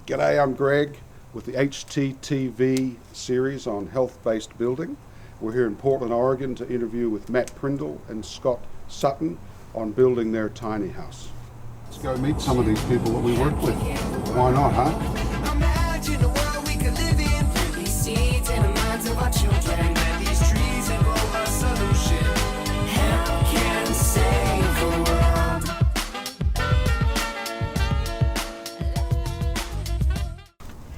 G'day, I'm Greg with the HTTV series on health-based building. We're here in Portland, Oregon to interview with Matt Prindle and Scott Sutton on building their tiny house. Let's go meet some of these people that we work with. Why not, huh? Imagine a world we could live in. These seeds in the minds of our children. Plant these trees and grow a solution. Hemp can save the world.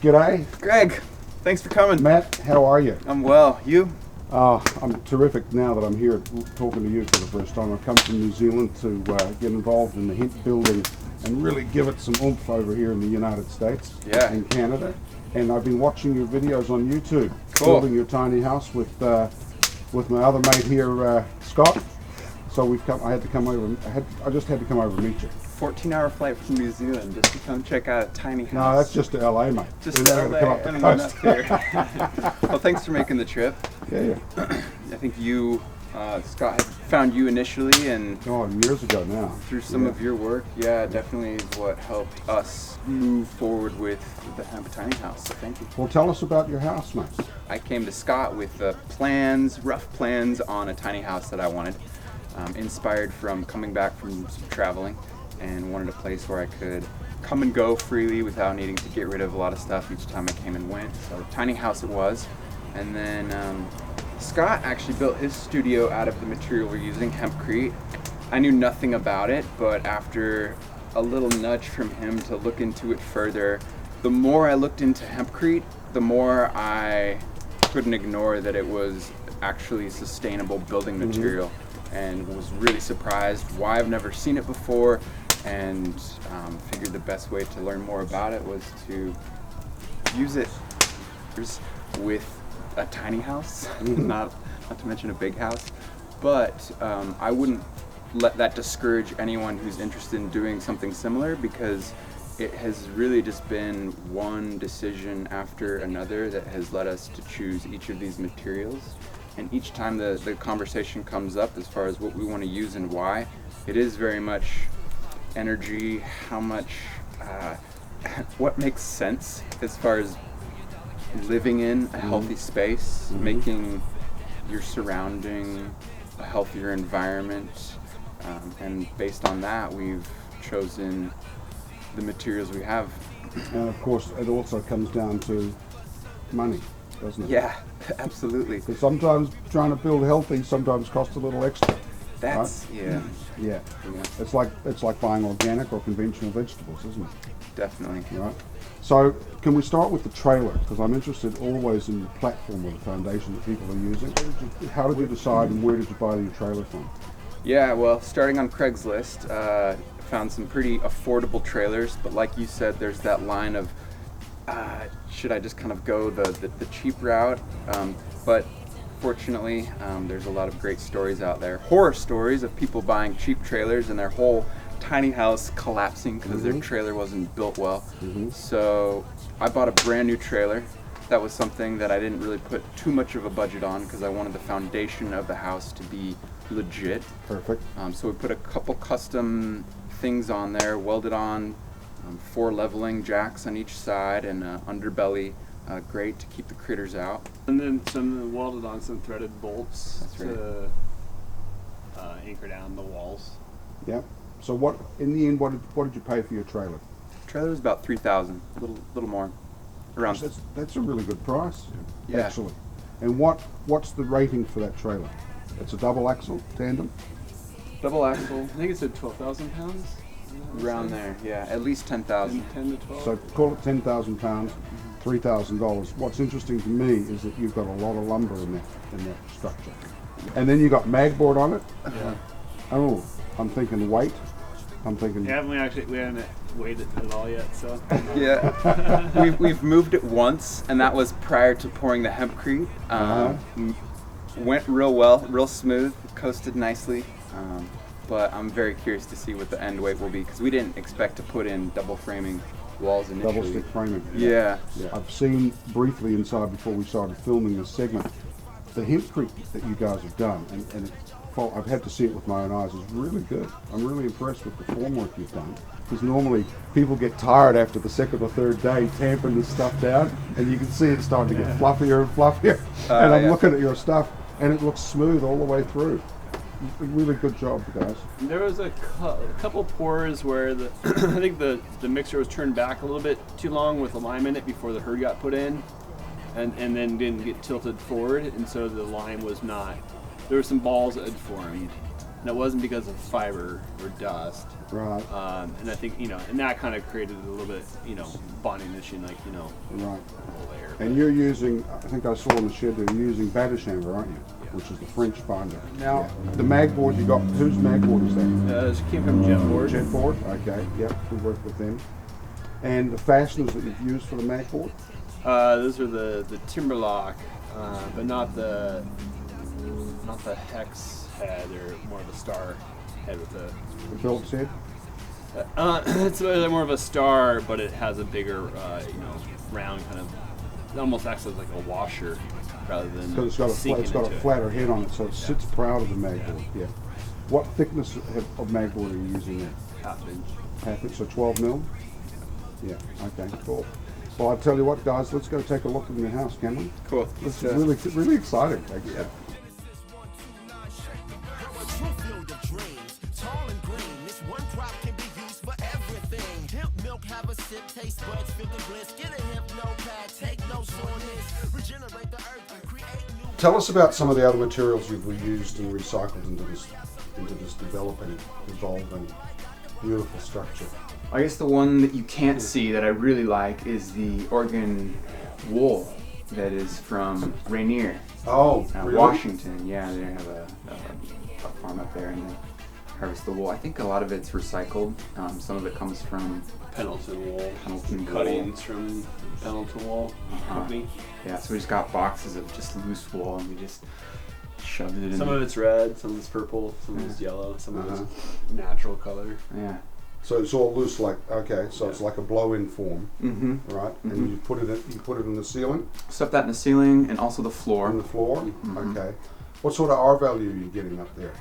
G'day. Greg, thanks for coming. Matt, how are you? I'm well. You? I'm terrific now that I'm here talking to you for the first time. I've come from New Zealand to get involved in the hemp building and really give it some oomph over here in the United States and Canada. And I've been watching your videos on YouTube, building your tiny house with my other mate here, Scott. So I just had to come over and meet you. 14-hour flight from New Zealand just to come check out a tiny house. No, that's just to LA, mate. Just to LA and then up here. Well, thanks for making the trip. Yeah. I think you, Scott, had found you initially, and years ago now. Through some of your work, definitely is what helped us move forward with the hemp tiny house. So thank you. Well, tell us about your house, mate. I came to Scott with rough plans on a tiny house that I wanted, inspired from coming back from some traveling, and wanted a place where I could come and go freely without needing to get rid of a lot of stuff each time I came and went. So tiny house it was. And then Scott actually built his studio out of the material we're using, Hempcrete. I knew nothing about it, but after a little nudge from him to look into it further, the more I looked into Hempcrete, the more I couldn't ignore that it was actually sustainable building material, and was really surprised why I've never seen it before, and figured the best way to learn more about it was to use it with a tiny house, not to mention a big house. But I wouldn't let that discourage anyone who's interested in doing something similar, because it has really just been one decision after another that has led us to choose each of these materials. And each time the conversation comes up as far as what we want to use and why, it is very much energy, how much, what makes sense as far as living in a healthy space, making your surrounding a healthier environment, and based on that, we've chosen the materials we have. And of course, it also comes down to money, doesn't it? Yeah, absolutely. Because sometimes trying to build healthy sometimes costs a little extra. That's right? Yeah. It's like buying organic or conventional vegetables, isn't it? Definitely. Right. So can we start with the trailer? Because I'm interested always in the platform or the foundation that people are using. How did you decide, and where did you buy your trailer from? Yeah, well, starting on Craigslist, found some pretty affordable trailers, but like you said, there's that line of should I just kind of go the cheap route? But fortunately, there's a lot of great stories out there, horror stories of people buying cheap trailers and their whole tiny house collapsing because their trailer wasn't built well. So I bought a brand new trailer. That was something that I didn't really put too much of a budget on, because I wanted the foundation of the house to be legit. Perfect. So we put a couple custom things on there, welded on 4 leveling jacks on each side, and underbelly grate to keep the critters out. And then welded on some threaded bolts to anchor down the walls. Yep. So what in the end? What did you pay for your trailer? Trailer was about $3,000, a little more. Around. That's a really good price. Yeah. Actually. And what's the rating for that trailer? It's a double axle tandem. Double axle. I think it said 12,000 pounds. Around there, yeah, at least 10,000. 10 to 12. So call it 10,000 pounds, $3,000. What's interesting to me is that you've got a lot of lumber in that structure, and then you got magboard on it. Yeah. Oh, I'm thinking weight. I'm thinking. Yeah, we haven't weighed it at all yet, so. Yeah, we've moved it once, and that was prior to pouring the hempcrete. Went real well, real smooth, coasted nicely. But I'm very curious to see what the end weight will be, because we didn't expect to put in double framing walls initially. Double stick framing. Yeah. I've seen briefly inside before we started filming this segment the hempcrete that you guys have done, and I've had to see it with my own eyes. It's really good. I'm really impressed with the formwork you've done. Because normally people get tired after the second or third day tamping this stuff down, and you can see it's starting to get fluffier and fluffier. And I'm looking at your stuff, and it looks smooth all the way through. Really good job, guys. There was a couple pours where the I think the mixer was turned back a little bit too long with the lime in it before the herd got put in, and then didn't get tilted forward, and so the lime was not. There were some balls that had formed, and it wasn't because of fiber or dust. Right. And I think and that kind of created a little bit bonding issue, like Right. layer. And you're using, I think I saw in the shed that you're using batter chamber, aren't you? Which is the French binder. Now, the magboard you got, whose magboard is that? This came from Jetboard. Jetboard, okay, yep, we work with them. And the fasteners that you've used for the magboard? Those are the Timberlock, but not the hex head. They're more of a star head with The Phillips head? it's more of a star, but it has a bigger, round kind of. It almost acts as like a washer rather than. Because it's got a flatter head on it, so it sits proud of the magboard. Yeah. What thickness of magboard are you using there? Half inch, so 12 mil? Yeah. Okay. Cool. Well, I'll tell you what, guys. Let's go take a look in your house, can we? Cool. This is really exciting. Yeah. Tell us about some of the other materials you've reused and recycled into this developing, evolving, beautiful structure. I guess the one that you can't see that I really like is the Oregon wool that is from Rainier. Oh, really? Washington. Yeah, they have a farm up there and they harvest the wool. I think a lot of it's recycled. Some of it comes from Pendleton wool. Pendleton Cuttings from Pendleton wool company. Yeah, so we just got boxes of just loose wool and we just shoved it in. Some of it's red, some of it's purple, some of it's yellow, some of it's natural color. Yeah. So it's all loose, like it's like a blow-in form, right? And you put it in the ceiling. Stuff that in the ceiling and also the floor. On the floor. Okay. What sort of R value are you getting up there?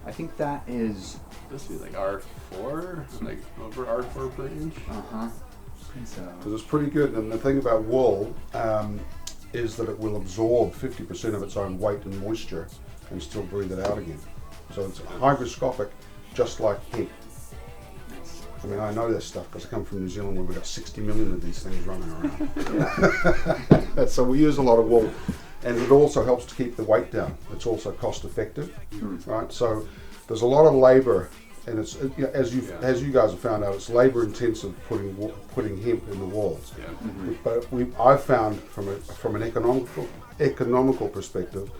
I think that is. This would be like R4, like over R4 per inch. I think so. Because it's pretty good. And the thing about wool is that it will absorb 50% of its own weight and moisture and still breathe it out again. So it's hygroscopic, just like hemp. I mean, I know this stuff because I come from New Zealand where we've got 60 million of these things running around. So we use a lot of wool. And it also helps to keep the weight down. It's also cost effective, right? So there's a lot of labor, and it's as you guys have found out, it's labor intensive putting hemp in the walls. Yeah. But I've found from an economical perspective,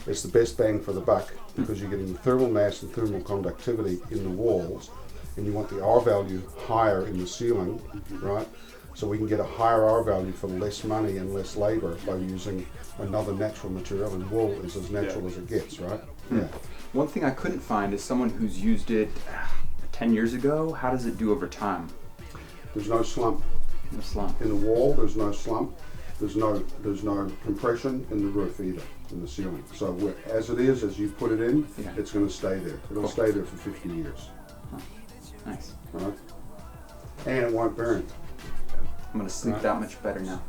it's the best bang for the buck because you're getting the thermal mass and thermal conductivity in the walls, and you want the R value higher in the ceiling, right? So we can get a higher R value for less money and less labor by using another natural material, and wool is as natural as it gets, right? Yeah. One thing I couldn't find is someone who's used it 10 years ago. How does it do over time? There's no slump. No slump. In the wall, there's no slump. There's no compression in the roof either, in the ceiling. So as it is, as you put it in, it's going to stay there. It'll stay there for 50 years. Huh. Nice. Right? And it won't burn. I'm going to sleep that much better now.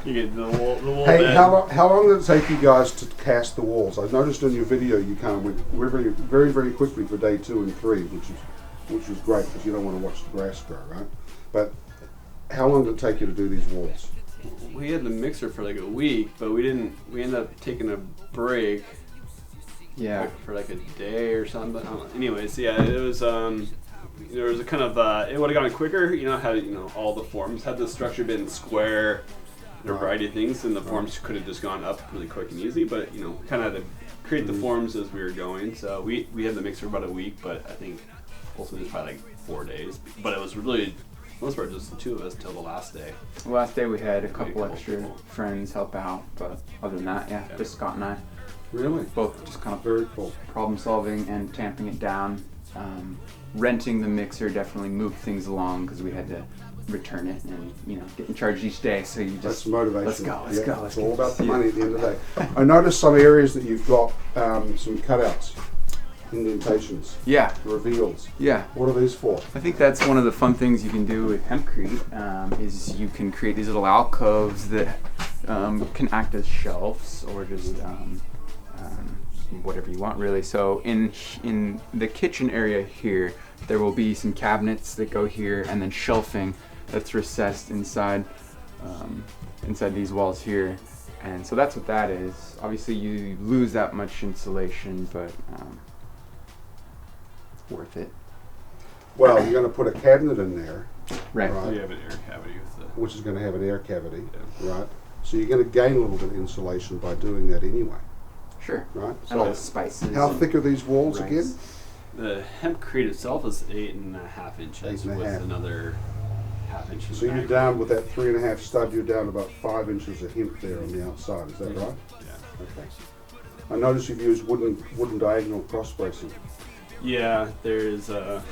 You get the wool Hey, bed. how long did it take you guys to cast the walls? I noticed in your video you kind of went very, very quickly for day 2 and 3, which was great because you don't want to watch the grass grow, right? But how long did it take you to do these walls? We had the mixer for like a week, but we ended up taking a break. Yeah. For like a day or something. Anyways, yeah, it was. There was a kind of it would have gone quicker. Had all the forms had the structure been square, and a variety of things, and the forms could have just gone up really quick and easy. But kind of had to create the forms as we were going. So we had the mixer for about a week, but I think also just probably like 4 days. But it was really most part just the two of us till the last day. The last day we had a couple extra friends help out, but other than that, just Scott and I. Really? Both just kind of very cool. Problem solving and tamping it down. Renting the mixer definitely moved things along because we had to return it and getting charged each day. So you That's just motivation. let's go. Let's go. It's all about the money at the end of the day. I noticed some areas that you've got some cutouts, indentations, reveals. Yeah. What are these for? I think that's one of the fun things you can do with Hempcrete is you can create these little alcoves that can act as shelves or just whatever you want really. So in the kitchen area here, there will be some cabinets that go here and then shelving that's recessed inside these walls here. And so that's what that is. Obviously you lose that much insulation, but it's worth it. Well, you're going to put a cabinet in there, Right. So you have an air cavity with the. which is going to have an air cavity, right? So you're going to gain a little bit of insulation by doing that anyway, Sure. right? And all So the spices. how thick are these walls rice. again? The Hempcrete itself is 8.5 inches 8.5. with another half inch. So you're down with that 3.5 stud, you're down about 5 inches of hemp there on the outside, is that right? Yeah. Okay. I notice you've used wooden diagonal cross bracing. Yeah, there's a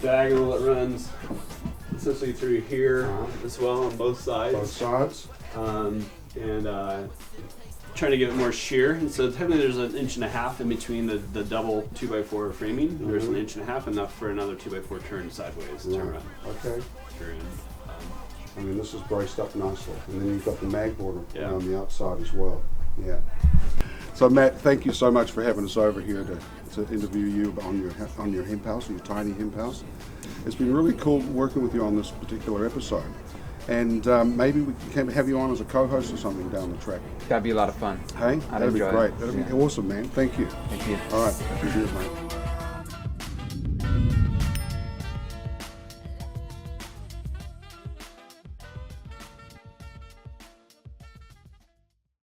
diagonal that runs essentially through here as well on both sides. Both sides. And trying to give it more shear. And so technically there's 1.5 inches in between the double 2x4 framing. There's 1.5 inches, enough for another 2x4 turn sideways to run. Okay. I mean, this is braced up nicely. And then you've got the mag board on the outside as well. Yeah. So Matt, thank you so much for having us over here to interview you on your hemp house, your tiny hemp house. It's been really cool working with you on this particular episode. And maybe we can have you on as a co-host or something down the track. That'd be a lot of fun. Hey? I'd That'd be enjoy great. it. That'd be awesome, man. Thank you. Thank you. All right. Cheers, mate.